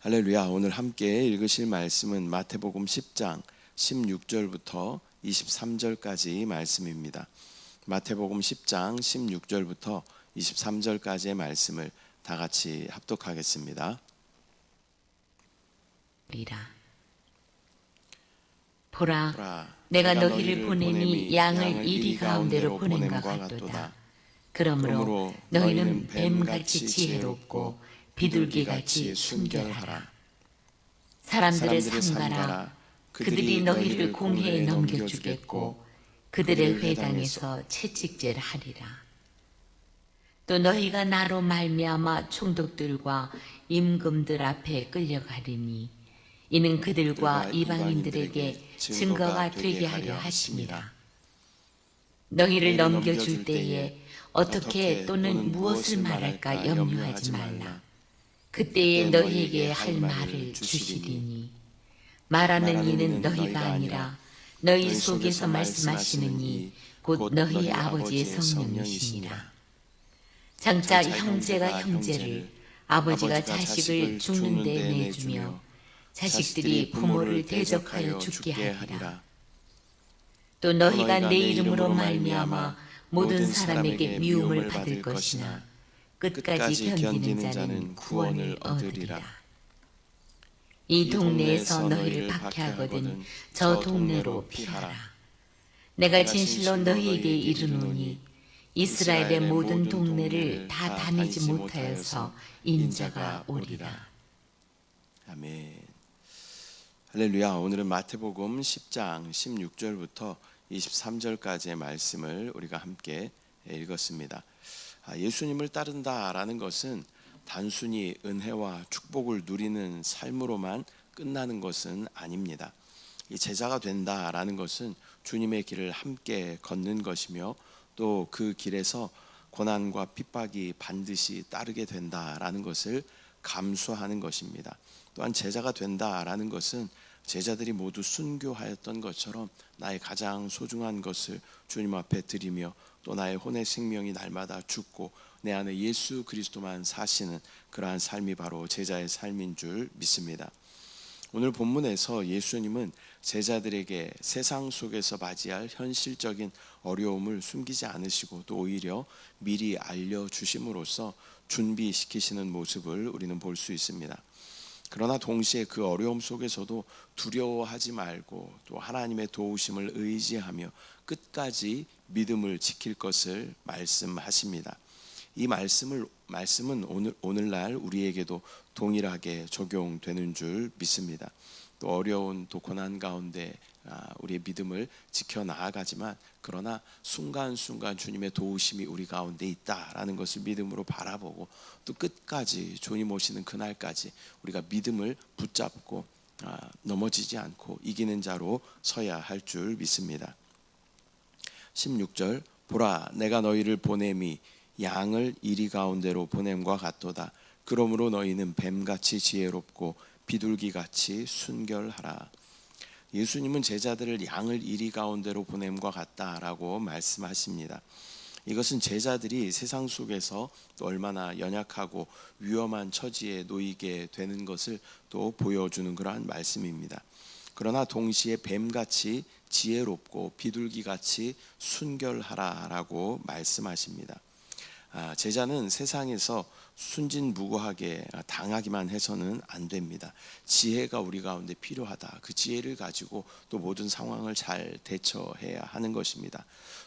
할렐루야. 오늘 함께 읽으실 말씀은 마태복음 10장 16절부터 23절까지 말씀입니다. 마태복음 10장 16절부터 23절까지의 말씀을 다 같이 합독하겠습니다. 보라, 내가 너희를 보내니 양을 이리 가운데로 보낸과 같도다. 그러므로 너희는 뱀같이 지혜롭고 비둘기같이 순결하라. 사람들을 삼가라. 그들이 너희를 공회에 넘겨주겠고 그들의 회당에서 채찍질 하리라. 또 너희가 나로 말미암아 총독들과 임금들 앞에 끌려가리니 이는 그들과 이방인들에게 증거가 되게 하려 하심이라. 너희를 넘겨줄 때에 어떻게 또는 무엇을 말할까 염려하지 말라. 그때에 너희에게 할 말을 주시리니 말하는 이는 너희가 아니라 너희 속에서 말씀하시는 이 곧 너희 아버지의 성령이시니라. 장차 형제가 형제를 아버지가 자식을 죽는 데 내주며 자식들이 부모를 대적하여 죽게 하리라. 또 너희가 내 이름으로 말미암아 모든 사람에게 미움을 받을 것이나 끝까지 견디는 자는 구원을 얻으리라. 이 동네에서 너희를 박해하거든 저 동네로 피하라. 내가 진실로 너희에게 이르노니 이스라엘의 모든 동네를 다 다니지 못하여서 인자가 오리라. 아멘. 할렐루야. 오늘은 마태복음 10장 16절부터 23절까지의 말씀을 우리가 함께 읽었습니다. 예수님을 따른다라는 것은 단순히 은혜와 축복을 누리는 삶으로만 끝나는 것은 아닙니다. 이 제자가 된다라는 것은 주님의 길을 함께 걷는 것이며 또 그 길에서 고난과 핍박이 반드시 따르게 된다라는 것을 감수하는 것입니다. 또한 제자가 된다라는 것은 제자들이 모두 순교하였던 것처럼 나의 가장 소중한 것을 주님 앞에 드리며 또 나의 혼의 생명이 날마다 죽고 내 안에 예수 그리스도만 사시는 그러한 삶이 바로 제자의 삶인 줄 믿습니다. 오늘 본문에서 예수님은 제자들에게 세상 속에서 맞이할 현실적인 어려움을 숨기지 않으시고 또 오히려 미리 알려주심으로써 준비시키시는 모습을 우리는 볼 수 있습니다. 그러나 동시에 그 어려움 속에서도 두려워하지 말고 또 하나님의 도우심을 의지하며 끝까지 믿음을 지킬 것을 말씀하십니다. 이 말씀은 오늘날 우리에게도 동일하게 적용되는 줄 믿습니다. 또 어려운 또 고난 가운데 우리의 믿음을 지켜 나아가지만 그러나 순간순간 주님의 도우심이 우리 가운데 있다라는 것을 믿음으로 바라보고 또 끝까지 주님 오시는 그날까지 우리가 믿음을 붙잡고 넘어지지 않고 이기는 자로 서야 할 줄 믿습니다. 16절 보라 내가 너희를 보냄이 양을 이리 가운데로 보냄과 같도다. 그러므로 너희는 뱀같이 지혜롭고 비둘기같이 순결하라. 예수님은 제자들을 양을 이리 가운데로 보냄과 같다라고 말씀하십니다. 이것은 제자들이 세상 속에서 또 얼마나 연약하고 위험한 처지에 놓이게 되는 것을 또 보여주는 그러한 말씀입니다. 그러나 동시에 뱀같이 지혜롭고 비둘기같이 순결하라라고 말씀하십니다. 제자는 세상에서 순진무구하게 당하기만 해서는 안 됩니다. 지혜가 우리 가운데 필요하다. 그 지혜를 가지고 또 모든 상황을 잘 대처해야 하는 것입니다.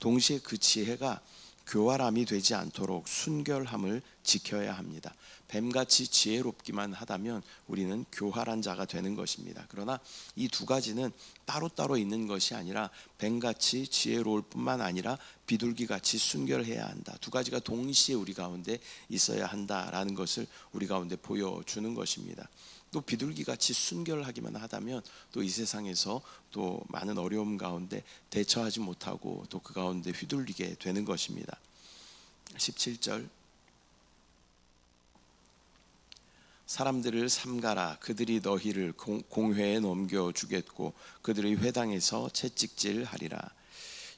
동시에 그 지혜가 교활함이 되지 않도록 순결함을 지켜야 합니다. 뱀같이 지혜롭기만 하다면 우리는 교활한 자가 되는 것입니다. 그러나 이 두 가지는 따로따로 있는 것이 아니라 뱀같이 지혜로울 뿐만 아니라 비둘기같이 순결해야 한다. 두 가지가 동시에 우리 가운데 있어야 한다라는 것을 우리 가운데 보여주는 것입니다. 또 비둘기같이 순결하기만 하다면 또 이 세상에서 또 많은 어려움 가운데 대처하지 못하고 또 그 가운데 휘둘리게 되는 것입니다. 17절 사람들을 삼가라. 그들이 너희를 공회에 넘겨주겠고 그들의 회당에서 채찍질하리라.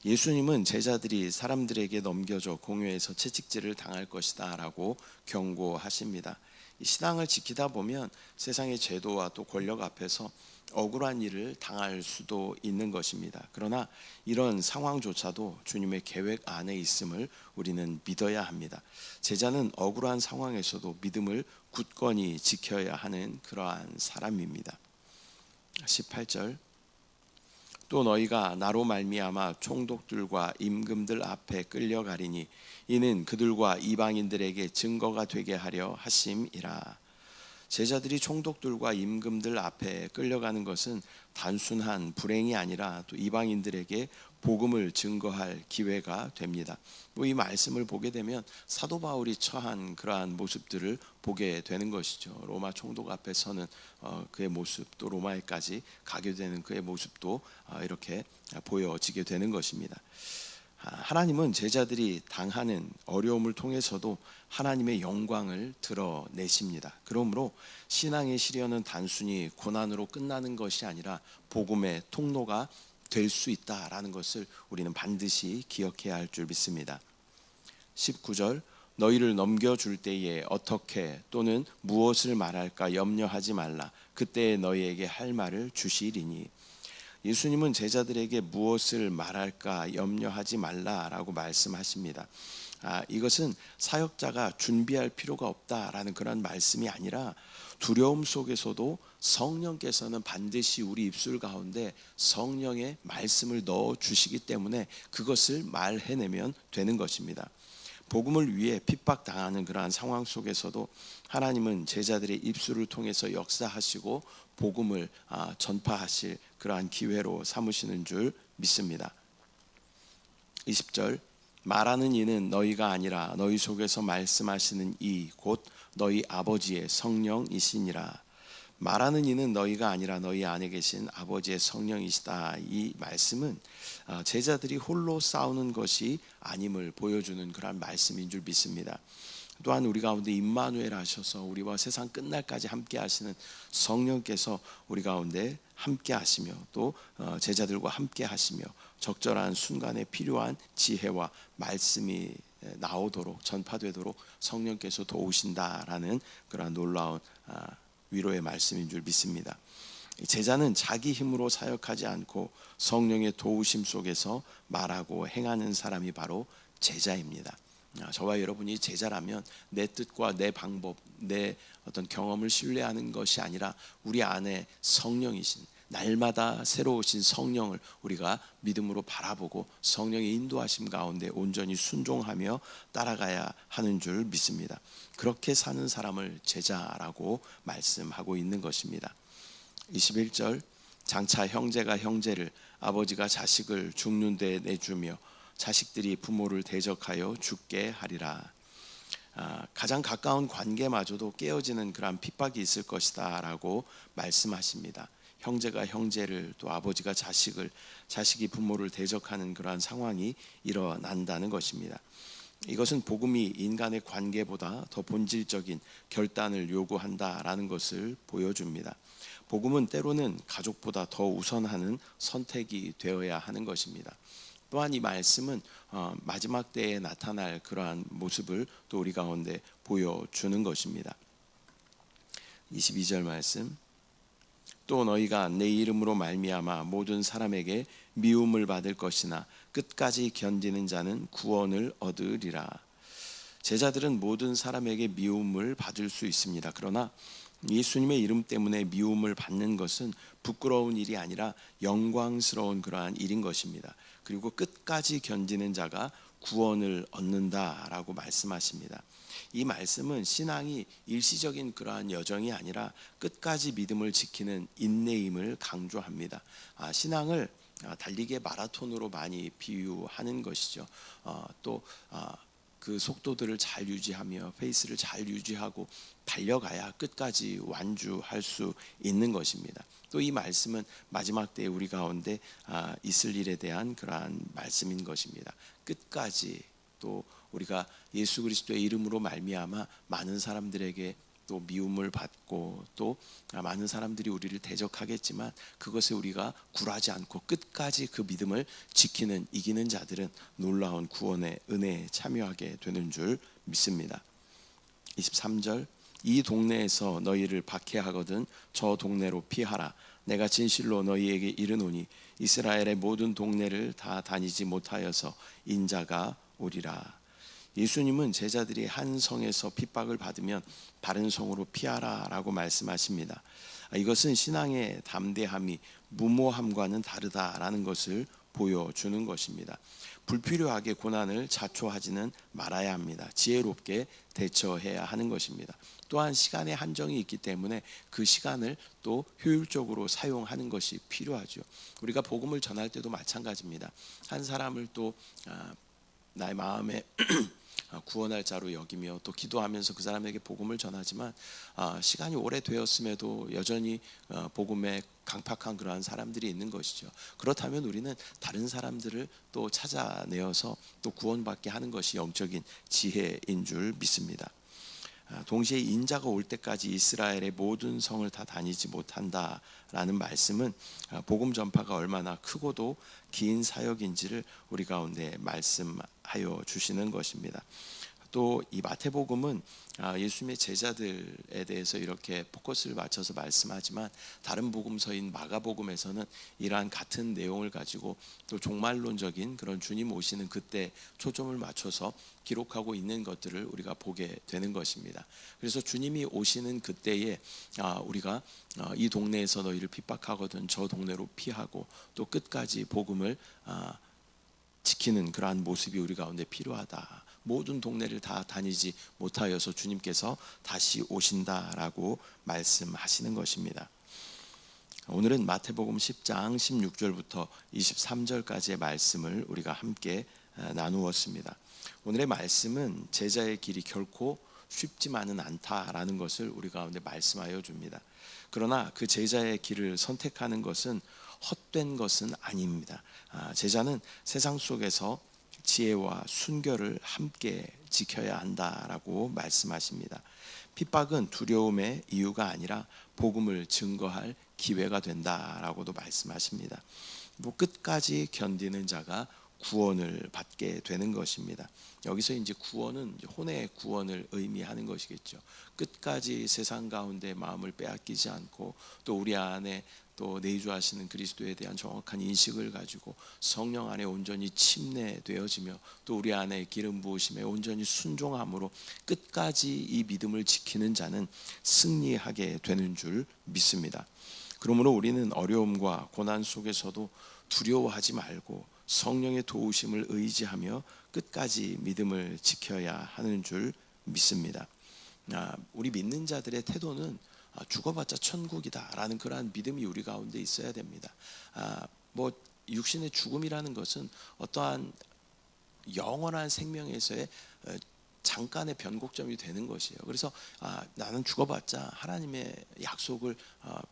예수님은 제자들이 사람들에게 넘겨져 공회에서 채찍질을 당할 것이다 라고 경고하십니다. 이 신앙을 지키다 보면 세상의 제도와 또 권력 앞에서 억울한 일을 당할 수도 있는 것입니다. 그러나 이런 상황조차도 주님의 계획 안에 있음을 우리는 믿어야 합니다. 제자는 억울한 상황에서도 믿음을 굳건히 지켜야 하는 그러한 사람입니다. 18절, 또 너희가 나로 말미암아 총독들과 임금들 앞에 끌려가리니 이는 그들과 이방인들에게 증거가 되게 하려 하심이라. 제자들이 총독들과 임금들 앞에 끌려가는 것은 단순한 불행이 아니라 또 이방인들에게 복음을 증거할 기회가 됩니다. 또 이 말씀을 보게 되면 사도 바울이 처한 그러한 모습들을 보게 되는 것이죠. 로마 총독 앞에 서는 그의 모습, 또 로마에까지 가게 되는 그의 모습도 이렇게 보여지게 되는 것입니다. 하나님은 제자들이 당하는 어려움을 통해서도 하나님의 영광을 드러내십니다. 그러므로 신앙의 시련은 단순히 고난으로 끝나는 것이 아니라 복음의 통로가 될 수 있다라는 것을 우리는 반드시 기억해야 할 줄 믿습니다. 19절, 너희를 넘겨줄 때에 어떻게 또는 무엇을 말할까 염려하지 말라. 그때 너희에게 할 말을 주시리니. 예수님은 제자들에게 무엇을 말할까 염려하지 말라라고 말씀하십니다. 이것은 사역자가 준비할 필요가 없다라는 그런 말씀이 아니라 두려움 속에서도 성령께서는 반드시 우리 입술 가운데 성령의 말씀을 넣어 주시기 때문에 그것을 말해내면 되는 것입니다. 복음을 위해 핍박당하는 그러한 상황 속에서도 하나님은 제자들의 입술을 통해서 역사하시고 복음을 전파하실 그러한 기회로 삼으시는 줄 믿습니다. 20절, 말하는 이는 너희가 아니라 너희 속에서 말씀하시는 이 곧 너희 아버지의 성령이시니라. 말하는 이는 너희가 아니라 너희 안에 계신 아버지의 성령이시다. 이 말씀은 제자들이 홀로 싸우는 것이 아님을 보여주는 그런 말씀인 줄 믿습니다. 또한 우리 가운데 임마누엘 하셔서 우리와 세상 끝날까지 함께 하시는 성령께서 우리 가운데 함께 하시며 또 제자들과 함께 하시며 적절한 순간에 필요한 지혜와 말씀이 나오도록 전파되도록 성령께서 도우신다라는 그런 놀라운 위로의 말씀인 줄 믿습니다. 제자는 자기 힘으로 사역하지 않고 성령의 도우심 속에서 말하고 행하는 사람이 바로 제자입니다. 저와 여러분이 제자라면 내 뜻과 내 방법, 내 어떤 경험을 신뢰하는 것이 아니라 우리 안에 성령이신 날마다 새로우신 성령을 우리가 믿음으로 바라보고 성령의 인도하심 가운데 온전히 순종하며 따라가야 하는 줄 믿습니다. 그렇게 사는 사람을 제자라고 말씀하고 있는 것입니다. 21절, 장차 형제가 형제를 아버지가 자식을 죽는 데 내주며 자식들이 부모를 대적하여 죽게 하리라. 가장 가까운 관계마저도 깨어지는 그런 핍박이 있을 것이다 라고 말씀하십니다. 형제가 형제를 또 아버지가 자식을, 자식이 부모를 대적하는 그러한 상황이 일어난다는 것입니다. 이것은 복음이 인간의 관계보다 더 본질적인 결단을 요구한다라는 것을 보여줍니다. 복음은 때로는 가족보다 더 우선하는 선택이 되어야 하는 것입니다. 또한 이 말씀은 마지막 때에 나타날 그러한 모습을 또 우리 가운데 보여주는 것입니다. 22절 말씀, 또 너희가 내 이름으로 말미암아 모든 사람에게 미움을 받을 것이나 끝까지 견디는 자는 구원을 얻으리라. 제자들은 모든 사람에게 미움을 받을 수 있습니다. 그러나 예수님의 이름 때문에 미움을 받는 것은 부끄러운 일이 아니라 영광스러운 그러한 일인 것입니다. 그리고 끝까지 견디는 자가 구원을 얻는다라고 말씀하십니다. 이 말씀은 신앙이 일시적인 그러한 여정이 아니라 끝까지 믿음을 지키는 인내임을 강조합니다. 신앙을 달리기의 마라톤으로 많이 비유하는 것이죠. 또 그 속도들을 잘 유지하며 페이스를 잘 유지하고 달려가야 끝까지 완주할 수 있는 것입니다. 또 이 말씀은 마지막 때에 우리 가운데 있을 일에 대한 그러한 말씀인 것입니다. 끝까지 또 우리가 예수 그리스도의 이름으로 말미암아 많은 사람들에게 또 미움을 받고 또 많은 사람들이 우리를 대적하겠지만 그것에 우리가 굴하지 않고 끝까지 그 믿음을 지키는 이기는 자들은 놀라운 구원의 은혜에 참여하게 되는 줄 믿습니다. 23절, 이 동네에서 너희를 박해하거든 저 동네로 피하라. 내가 진실로 너희에게 이르노니 이스라엘의 모든 동네를 다 다니지 못하여서 인자가 오리라. 예수님은 제자들이 한 성에서 핍박을 받으면 다른 성으로 피하라라고 말씀하십니다. 이것은 신앙의 담대함이 무모함과는 다르다라는 것을 보여주는 것입니다. 불필요하게 고난을 자초하지는 말아야 합니다. 지혜롭게 대처해야 하는 것입니다. 또한 시간의 한정이 있기 때문에 그 시간을 또 효율적으로 사용하는 것이 필요하죠. 우리가 복음을 전할 때도 마찬가지입니다. 한 사람을 또 나의 마음에 구원할 자로 여기며 또 기도하면서 그 사람에게 복음을 전하지만 시간이 오래되었음에도 여전히 복음에 강팍한 그러한 사람들이 있는 것이죠. 그렇다면 우리는 다른 사람들을 또 찾아내어서 또 구원받게 하는 것이 영적인 지혜인 줄 믿습니다. 동시에 인자가 올 때까지 이스라엘의 모든 성을 다 다니지 못한다라는 말씀은 복음 전파가 얼마나 크고도 긴 사역인지를 우리 가운데 말씀하여 주시는 것입니다. 또 이 마태복음은 예수님의 제자들에 대해서 이렇게 포커스를 맞춰서 말씀하지만 다른 복음서인 마가복음에서는 이러한 같은 내용을 가지고 또 종말론적인 그런 주님 오시는 그때 초점을 맞춰서 기록하고 있는 것들을 우리가 보게 되는 것입니다. 그래서 주님이 오시는 그때에 우리가 이 동네에서 너희를 핍박하거든 저 동네로 피하고 또 끝까지 복음을 지키는 그러한 모습이 우리 가운데 필요하다. 모든 동네를 다 다니지 못하여서 주님께서 다시 오신다라고 말씀하시는 것입니다. 오늘은 마태복음 10장 16절부터 23절까지의 말씀을 우리가 함께 나누었습니다. 오늘의 말씀은 제자의 길이 결코 쉽지만은 않다라는 것을 우리 가운데 말씀하여 줍니다. 그러나 그 제자의 길을 선택하는 것은 헛된 것은 아닙니다. 제자는 세상 속에서 지혜와 순결을 함께 지켜야 한다라고 말씀하십니다. 핍박은 두려움의 이유가 아니라 복음을 증거할 기회가 된다라고도 말씀하십니다. 뭐 끝까지 견디는 자가 구원을 받게 되는 것입니다. 여기서 이제 구원은 혼의 구원을 의미하는 것이겠죠. 끝까지 세상 가운데 마음을 빼앗기지 않고 또 우리 안에 또 내주하시는 그리스도에 대한 정확한 인식을 가지고 성령 안에 온전히 침례되어지며 또 우리 안에 기름 부으심에 온전히 순종함으로 끝까지 이 믿음을 지키는 자는 승리하게 되는 줄 믿습니다. 그러므로 우리는 어려움과 고난 속에서도 두려워하지 말고 성령의 도우심을 의지하며 끝까지 믿음을 지켜야 하는 줄 믿습니다. 우리 믿는 자들의 태도는 죽어봤자 천국이다라는 그러한 믿음이 우리 가운데 있어야 됩니다. 뭐 육신의 죽음이라는 것은 어떠한 영원한 생명에서의 잠깐의 변곡점이 되는 것이에요. 그래서 나는 죽어봤자 하나님의 약속을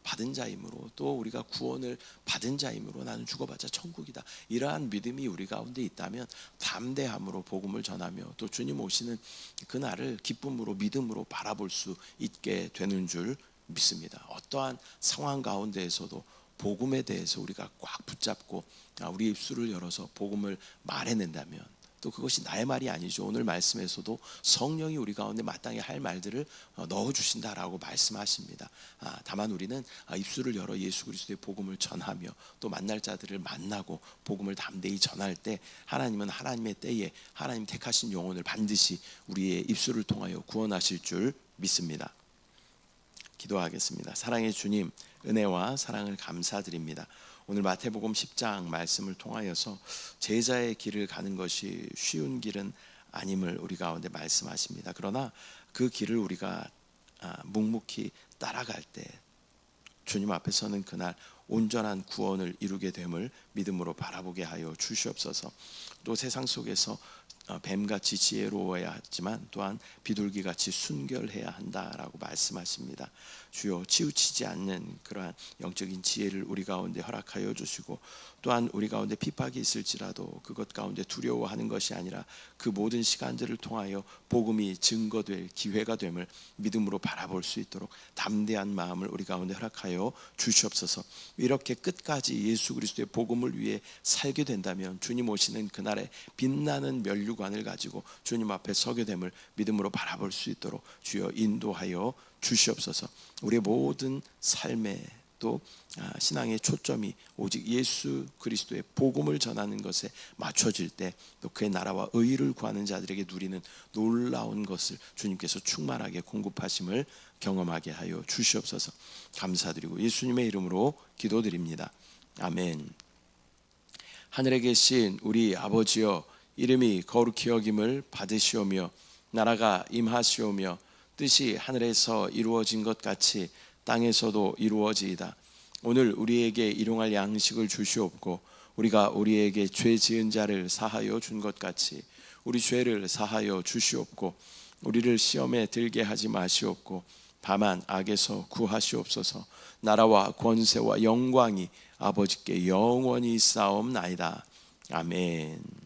받은 자이므로 또 우리가 구원을 받은 자이므로 나는 죽어봤자 천국이다. 이러한 믿음이 우리 가운데 있다면 담대함으로 복음을 전하며 또 주님 오시는 그날을 기쁨으로 믿음으로 바라볼 수 있게 되는 줄 믿습니다. 어떠한 상황 가운데에서도 복음에 대해서 우리가 꽉 붙잡고 우리 입술을 열어서 복음을 말해낸다면 또 그것이 나의 말이 아니죠. 오늘 말씀에서도 성령이 우리 가운데 마땅히 할 말들을 넣어주신다라고 말씀하십니다. 다만 우리는 입술을 열어 예수 그리스도의 복음을 전하며 또 만날 자들을 만나고 복음을 담대히 전할 때 하나님은 하나님의 때에 하나님 택하신 영혼을 반드시 우리의 입술을 통하여 구원하실 줄 믿습니다. 기도하겠습니다. 사랑의 주님, 은혜와 사랑을 감사드립니다. 오늘 마태복음 10장 말씀을 통하여서 제자의 길을 가는 것이 쉬운 길은 아님을 우리 가운데 말씀하십니다. 그러나 그 길을 우리가 묵묵히 따라갈 때 주님 앞에서는 그날 온전한 구원을 이루게 됨을 믿음으로 바라보게 하여 주시옵소서. 또 세상 속에서 뱀같이 지혜로워야 하지만 또한 비둘기같이 순결해야 한다라고 말씀하십니다. 주여 치우치지 않는 그러한 영적인 지혜를 우리 가운데 허락하여 주시고 또한 우리 가운데 핍박이 있을지라도 그것 가운데 두려워하는 것이 아니라 그 모든 시간들을 통하여 복음이 증거될 기회가 됨을 믿음으로 바라볼 수 있도록 담대한 마음을 우리 가운데 허락하여 주시옵소서. 이렇게 끝까지 예수 그리스도의 복음을 위해 살게 된다면 주님 오시는 그날에 빛나는 면류관을 가지고 주님 앞에 서게 됨을 믿음으로 바라볼 수 있도록 주여 인도하여 주시옵소서. 우리의 모든 삶에 또 신앙의 초점이 오직 예수 그리스도의 복음을 전하는 것에 맞춰질 때 또 그의 나라와 의를 구하는 자들에게 누리는 놀라운 것을 주님께서 충만하게 공급하심을 경험하게 하여 주시옵소서. 감사드리고 예수님의 이름으로 기도드립니다. 아멘. 하늘에 계신 우리 아버지여, 이름이 거룩히 여김을 받으시오며 나라가 임하시오며 뜻이 하늘에서 이루어진 것 같이 땅에서도 이루어지이다. 오늘 우리에게 일용할 양식을 주시옵고 우리가 우리에게 죄 지은 자를 사하여 준 것 같이 우리 죄를 사하여 주시옵고 우리를 시험에 들게 하지 마시옵고 다만 악에서 구하시옵소서. 나라와 권세와 영광이 아버지께 영원히 있사옵나이다. 아멘.